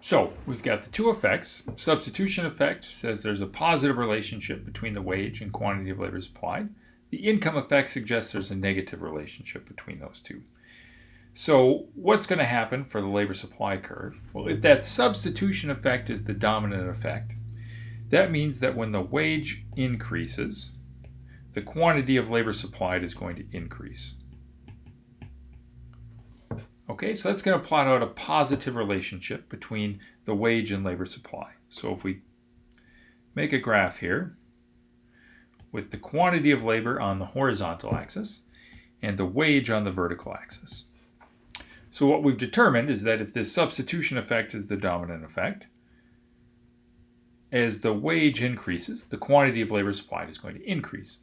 So we've got the two effects. Substitution effect says there's a positive relationship between the wage and quantity of labor supplied. The income effect suggests there's a negative relationship between those two. So what's going to happen for the labor supply curve? Well, if that substitution effect is the dominant effect, that means that when the wage increases, the quantity of labor supplied is going to increase. Okay, so that's going to plot out a positive relationship between the wage and labor supply. So if we make a graph here with the quantity of labor on the horizontal axis and the wage on the vertical axis. So what we've determined is that if this substitution effect is the dominant effect, as the wage increases, the quantity of labor supplied is going to increase.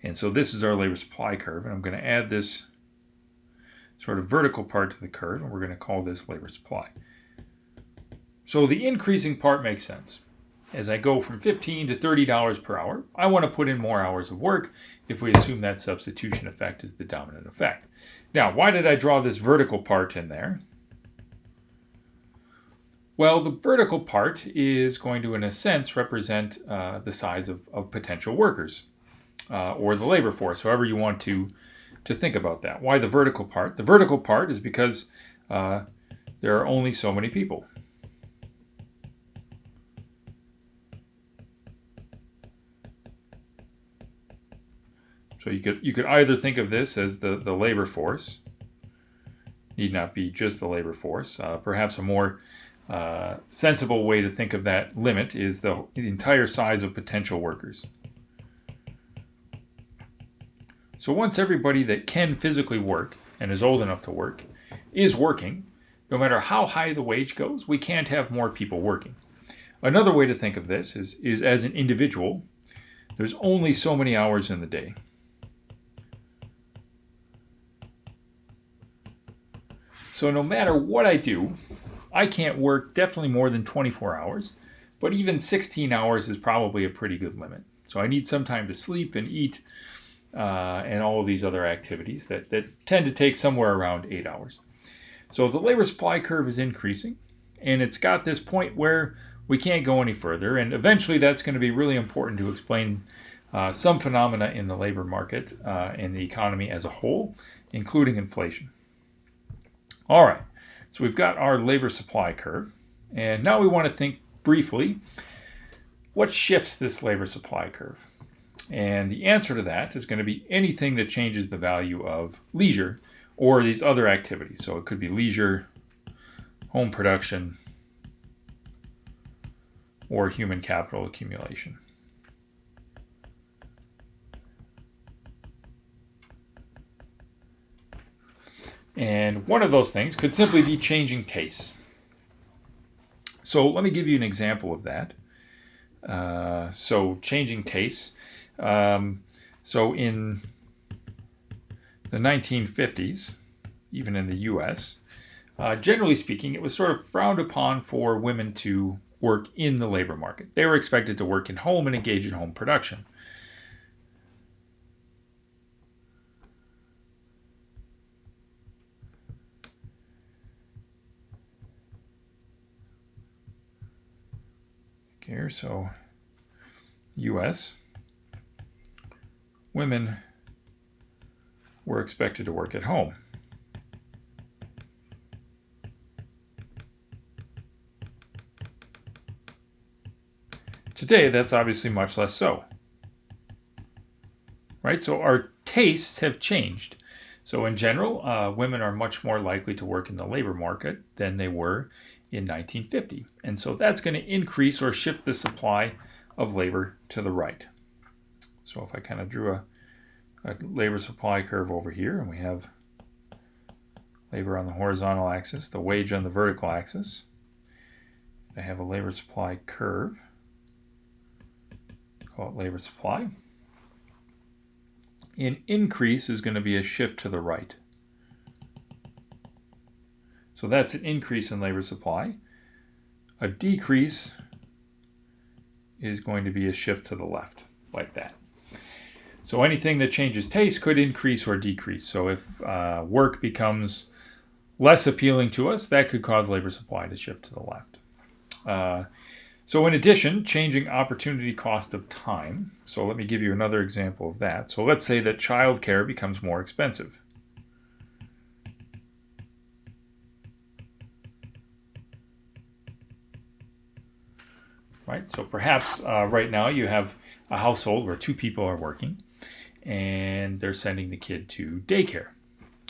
And so this is our labor supply curve, and I'm going to add this sort of vertical part to the curve, and we're going to call this labor supply. So the increasing part makes sense. As I go from $15 to $30 per hour, I want to put in more hours of work if we assume that substitution effect is the dominant effect. Now, why did I draw this vertical part in there? Well, the vertical part is going to, in a sense, represent the size of potential workers or the labor force, however you want to think about that. Why the vertical part? The vertical part is because there are only so many people. So you could either think of this as the labor force. Need not be just the labor force. Perhaps a more sensible way to think of that limit is the entire size of potential workers. So once everybody that can physically work and is old enough to work is working, no matter how high the wage goes, we can't have more people working. Another way to think of this is as an individual, there's only so many hours in the day. So no matter what I do, I can't work definitely more than 24 hours, but even 16 hours is probably a pretty good limit. So I need some time to sleep and eat and all of these other activities that tend to take somewhere around 8 hours. So the labor supply curve is increasing, and it's got this point where we can't go any further, and eventually that's going to be really important to explain some phenomena in the labor market and the economy as a whole, including inflation. All right, so we've got our labor supply curve, and now we want to think briefly, what shifts this labor supply curve? And the answer to that is going to be anything that changes the value of leisure or these other activities. So it could be leisure, home production, or human capital accumulation. And one of those things could simply be changing tastes. So let me give you an example of that. So changing tastes. So in the 1950s, even in the US, generally speaking, it was sort of frowned upon for women to work in the labor market. They were expected to work in home and engage in home production. Here, so US, women were expected to work at home. Today, that's obviously much less so. Right? So our tastes have changed. So in general, women are much more likely to work in the labor market than they were in 1950. And so that's going to increase or shift the supply of labor to the right. So if I kind of drew a labor supply curve over here, and we have labor on the horizontal axis, the wage on the vertical axis, I have a labor supply curve, call it labor supply. An increase is going to be a shift to the right. So that's an increase in labor supply. A decrease is going to be a shift to the left, like that. So anything that changes taste could increase or decrease. So if work becomes less appealing to us, that could cause labor supply to shift to the left. So in addition, changing opportunity cost of time. So let me give you another example of that. So let's say that childcare becomes more expensive. Right? So perhaps right now you have a household where 2 people are working and they're sending the kid to daycare.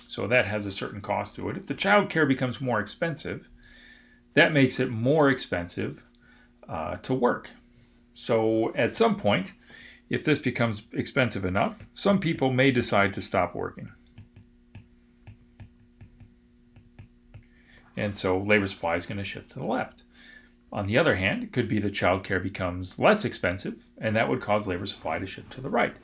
So that has a certain cost to it. If the childcare becomes more expensive, that makes it more expensive to work. So at some point, if this becomes expensive enough, some people may decide to stop working. And so labor supply is going to shift to the left. On the other hand, it could be that childcare becomes less expensive, and that would cause labor supply to shift to the right.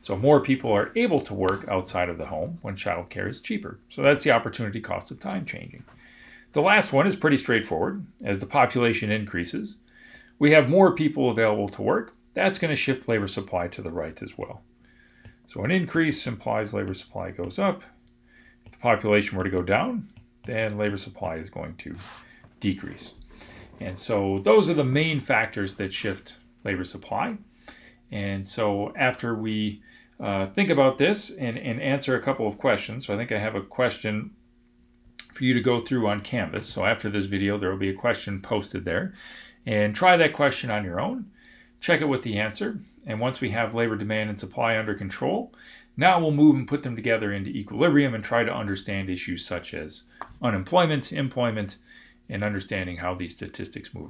So more people are able to work outside of the home when childcare is cheaper. So that's the opportunity cost of time changing. The last one is pretty straightforward. As the population increases, we have more people available to work. That's going to shift labor supply to the right as well. So an increase implies labor supply goes up. If the population were to go down, then labor supply is going to decrease. And so those are the main factors that shift labor supply. And so after we think about this and answer a couple of questions, so I think I have a question for you to go through on Canvas. So after this video, there will be a question posted there. And try that question on your own. Check it with the answer. And once we have labor demand and supply under control, now we'll move and put them together into equilibrium and try to understand issues such as unemployment, employment, and understanding how these statistics move.